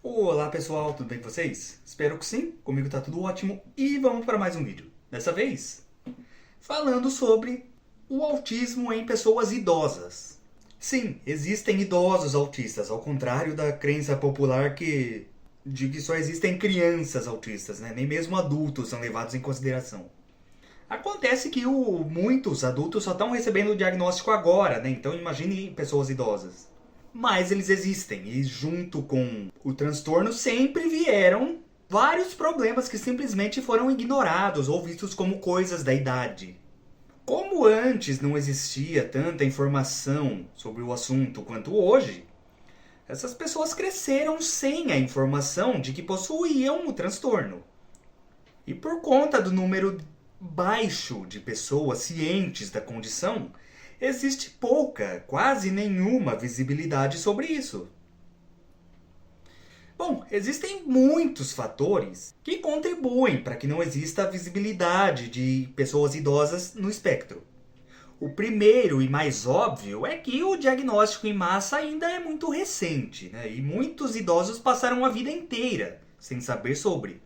Olá pessoal, tudo bem com vocês? Espero que sim, comigo tá tudo ótimo e vamos para mais um vídeo. Dessa vez, falando sobre o autismo em pessoas idosas. Sim, existem idosos autistas, ao contrário da crença popular de que só existem crianças autistas, né? Nem mesmo adultos são levados em consideração. Acontece que muitos adultos só estão recebendo o diagnóstico agora, né? Então imagine pessoas idosas. Mas eles existem e junto com o transtorno sempre vieram vários problemas que simplesmente foram ignorados ou vistos como coisas da idade. Como antes não existia tanta informação sobre o assunto quanto hoje, essas pessoas cresceram sem a informação de que possuíam o transtorno. E por conta do número baixo de pessoas cientes da condição, existe pouca, quase nenhuma visibilidade sobre isso. Bom, existem muitos fatores que contribuem para que não exista a visibilidade de pessoas idosas no espectro. O primeiro e mais óbvio é que o diagnóstico em massa ainda é muito recente, né? E muitos idosos passaram a vida inteira sem saber sobre.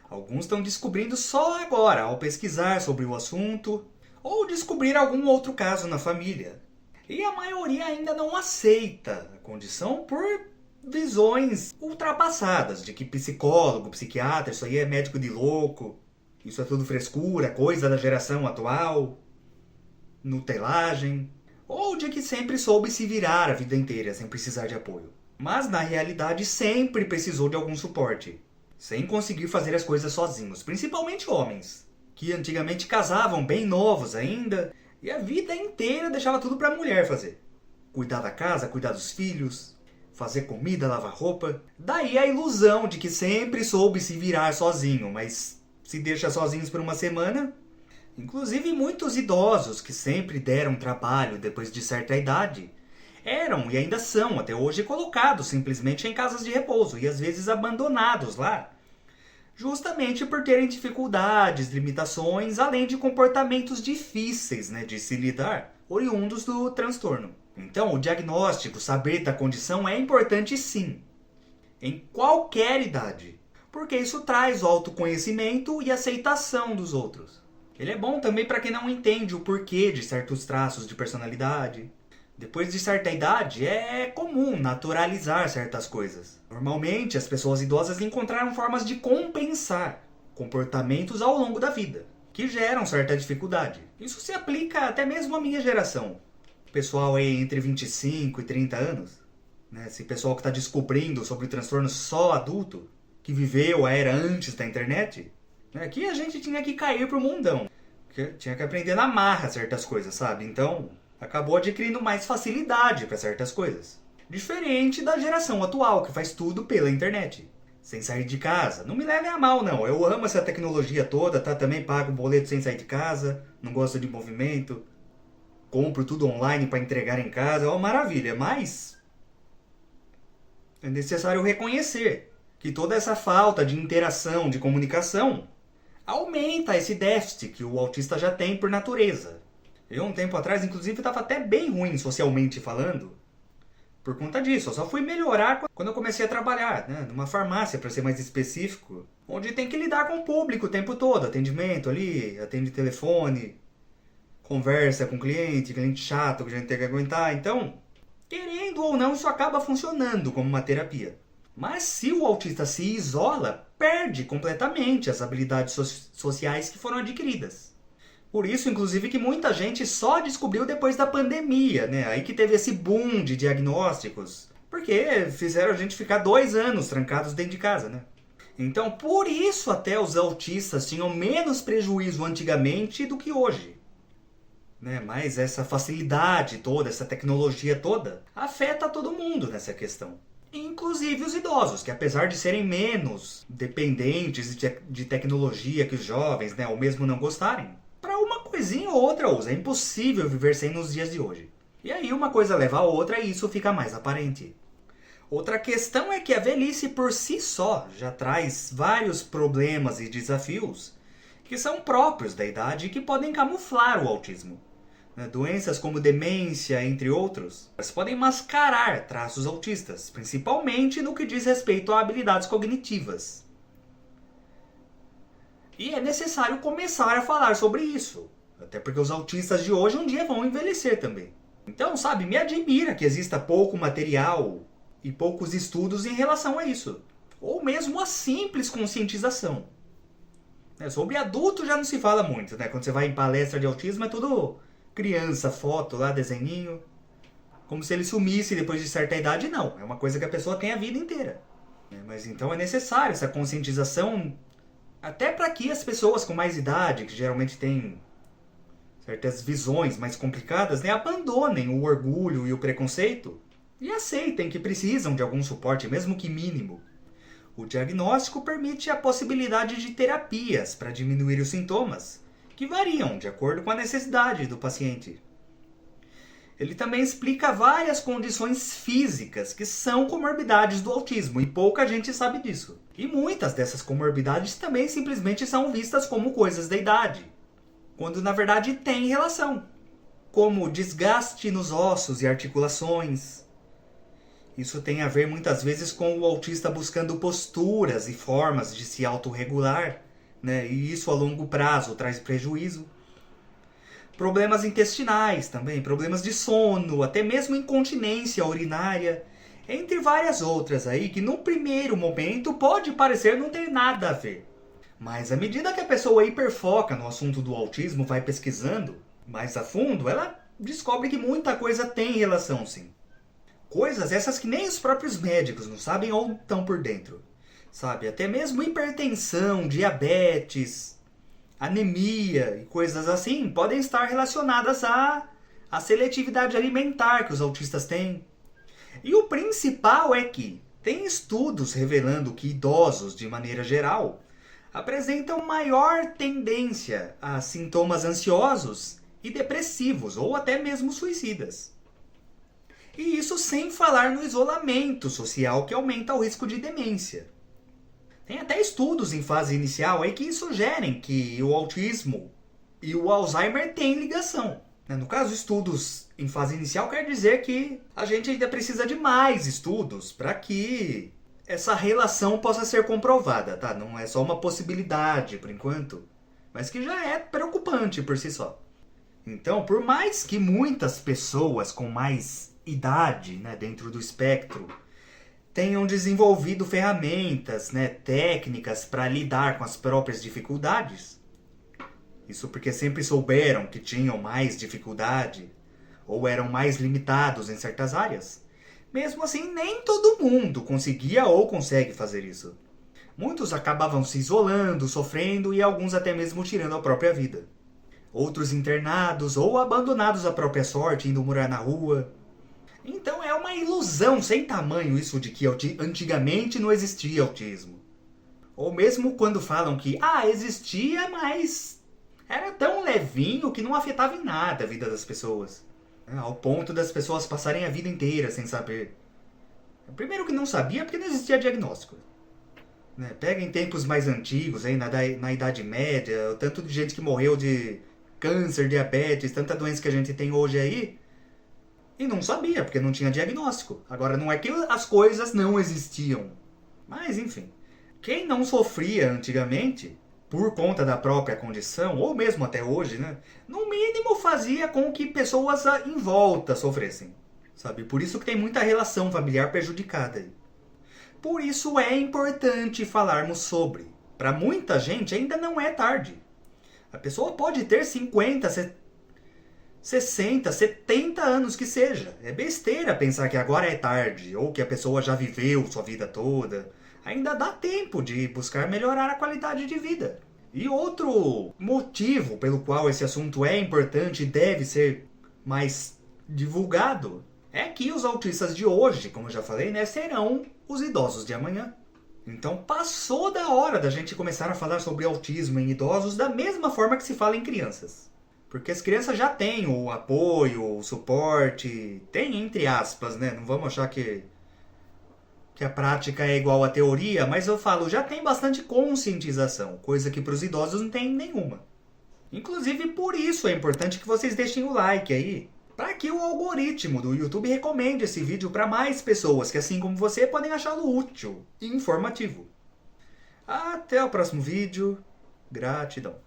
Alguns estão descobrindo só agora, ao pesquisar sobre o assunto, ou descobrir algum outro caso na família. E a maioria ainda não aceita a condição por visões ultrapassadas, de que psicólogo, psiquiatra, isso aí é médico de louco, isso é tudo frescura, coisa da geração atual, nutelagem, ou de que sempre soube se virar a vida inteira sem precisar de apoio. Mas na realidade sempre precisou de algum suporte, sem conseguir fazer as coisas sozinhos, principalmente homens, que antigamente casavam bem novos ainda e a vida inteira deixava tudo para a mulher fazer. Cuidar da casa, cuidar dos filhos, fazer comida, lavar roupa. Daí a ilusão de que sempre soube se virar sozinho, mas se deixa sozinhos por uma semana. Inclusive muitos idosos que sempre deram trabalho depois de certa idade eram e ainda são até hoje colocados simplesmente em casas de repouso e às vezes abandonados lá, justamente por terem dificuldades, limitações, além de comportamentos difíceis, né, de se lidar, oriundos do transtorno. Então, o diagnóstico, saber da condição é importante sim, em qualquer idade, porque isso traz o autoconhecimento e aceitação dos outros. Ele é bom também para quem não entende o porquê de certos traços de personalidade. Depois de certa idade, é comum naturalizar certas coisas. Normalmente, as pessoas idosas encontraram formas de compensar comportamentos ao longo da vida, que geram certa dificuldade. Isso se aplica até mesmo à minha geração. Pessoal aí entre 25 e 30 anos, né? Esse pessoal que está descobrindo sobre o transtorno só adulto, que viveu a era antes da internet, né? Aqui a gente tinha que cair pro mundão. Tinha que aprender na marra certas coisas, sabe? Então, acabou adquirindo mais facilidade para certas coisas. Diferente da geração atual, que faz tudo pela internet, sem sair de casa. Não me levem a mal, não. Eu amo essa tecnologia toda, tá? Também pago boleto sem sair de casa, não gosto de movimento, compro tudo online para entregar em casa, é uma maravilha. Mas é necessário reconhecer que toda essa falta de interação, de comunicação, aumenta esse déficit que o autista já tem por natureza. Eu, um tempo atrás, inclusive, estava até bem ruim socialmente falando. Por conta disso, eu só fui melhorar quando eu comecei a trabalhar, né, numa farmácia, para ser mais específico, onde tem que lidar com o público o tempo todo, atendimento ali, atende telefone, conversa com cliente chato que a gente tem que aguentar. Então, querendo ou não, isso acaba funcionando como uma terapia. Mas se o autista se isola, perde completamente as habilidades sociais que foram adquiridas. Por isso, inclusive, que muita gente só descobriu depois da pandemia, né? Aí que teve esse boom de diagnósticos. Porque fizeram a gente ficar 2 anos trancados dentro de casa, né? Então, por isso até os autistas tinham menos prejuízo antigamente do que hoje. Né? Mas essa facilidade toda, essa tecnologia toda, afeta todo mundo nessa questão. Inclusive os idosos, que apesar de serem menos dependentes de tecnologia que os jovens, né? Ou mesmo não gostarem, para uma coisinha ou outra usa. É impossível viver sem nos dias de hoje. E aí uma coisa leva a outra e isso fica mais aparente. Outra questão é que a velhice por si só já traz vários problemas e desafios que são próprios da idade e que podem camuflar o autismo. né? Doenças como demência, entre outros, elas podem mascarar traços autistas, principalmente no que diz respeito a habilidades cognitivas. E é necessário começar a falar sobre isso, até porque os autistas de hoje um dia vão envelhecer também. Então, sabe, me admira que exista pouco material e poucos estudos em relação a isso, ou mesmo a simples conscientização. Sobre adulto já não se fala muito, né? Quando você vai em palestra de autismo é tudo criança, foto lá, desenhinho. Como se ele sumisse depois de certa idade, não. É uma coisa que a pessoa tem a vida inteira. Mas então é necessário essa conscientização até para que as pessoas com mais idade, que geralmente têm certas visões mais complicadas, né, abandonem o orgulho e o preconceito e aceitem que precisam de algum suporte, mesmo que mínimo. O diagnóstico permite a possibilidade de terapias para diminuir os sintomas, que variam de acordo com a necessidade do paciente. Ele também explica várias condições físicas que são comorbidades do autismo, e pouca gente sabe disso. E muitas dessas comorbidades também simplesmente são vistas como coisas da idade, quando na verdade tem relação, como desgaste nos ossos e articulações. Isso tem a ver muitas vezes com o autista buscando posturas e formas de se autorregular, né? E isso a longo prazo traz prejuízo. Problemas intestinais também, problemas de sono, até mesmo incontinência urinária, entre várias outras aí que no primeiro momento pode parecer não ter nada a ver. Mas à medida que a pessoa hiperfoca no assunto do autismo, vai pesquisando mais a fundo, ela descobre que muita coisa tem relação sim. Coisas essas que nem os próprios médicos não sabem ou estão por dentro. Sabe, até mesmo hipertensão, diabetes, anemia e coisas assim podem estar relacionadas à seletividade alimentar que os autistas têm. E o principal é que tem estudos revelando que idosos, de maneira geral, apresentam maior tendência a sintomas ansiosos e depressivos ou até mesmo suicidas. E isso sem falar no isolamento social que aumenta o risco de demência. Tem até estudos em fase inicial aí que sugerem que o autismo e o Alzheimer têm ligação. No caso, estudos em fase inicial quer dizer que a gente ainda precisa de mais estudos para que essa relação possa ser comprovada, tá? Não é só uma possibilidade por enquanto, mas que já é preocupante por si só. Então, por mais que muitas pessoas com mais idade, né, dentro do espectro, tenham desenvolvido ferramentas, né, técnicas para lidar com as próprias dificuldades, isso porque sempre souberam que tinham mais dificuldade ou eram mais limitados em certas áreas, mesmo assim nem todo mundo conseguia ou consegue fazer isso. Muitos acabavam se isolando, sofrendo e alguns até mesmo tirando a própria vida. Outros internados ou abandonados à própria sorte, indo morar na rua. Então é uma ilusão sem tamanho isso de que antigamente não existia autismo. Ou mesmo quando falam que existia, mas era tão levinho que não afetava em nada a vida das pessoas. Ao ponto das pessoas passarem a vida inteira sem saber. Primeiro que não sabia porque não existia diagnóstico. Pega em tempos mais antigos, aí, na Idade Média, o tanto de gente que morreu de câncer, diabetes, tanta doença que a gente tem hoje aí, e não sabia, porque não tinha diagnóstico. Agora, não é que as coisas não existiam. Mas, enfim. Quem não sofria antigamente, por conta da própria condição, ou mesmo até hoje, né, no mínimo fazia com que pessoas em volta sofressem. Sabe? Por isso que tem muita relação familiar prejudicada aí. Por isso é importante falarmos sobre. Para muita gente ainda não é tarde. A pessoa pode ter 50, 60, 70 anos que seja. É besteira pensar que agora é tarde, ou que a pessoa já viveu sua vida toda. Ainda dá tempo de buscar melhorar a qualidade de vida. E outro motivo pelo qual esse assunto é importante e deve ser mais divulgado é que os autistas de hoje, como eu já falei, né, serão os idosos de amanhã. Então passou da hora da gente começar a falar sobre autismo em idosos da mesma forma que se fala em crianças. Porque as crianças já têm o apoio, o suporte, tem entre aspas, né? Não vamos achar que a prática é igual à teoria, mas eu falo, já tem bastante conscientização, coisa que para os idosos não tem nenhuma. Inclusive, por isso é importante que vocês deixem o like aí, para que o algoritmo do YouTube recomende esse vídeo para mais pessoas que, assim como você, podem achá-lo útil e informativo. Até o próximo vídeo. Gratidão.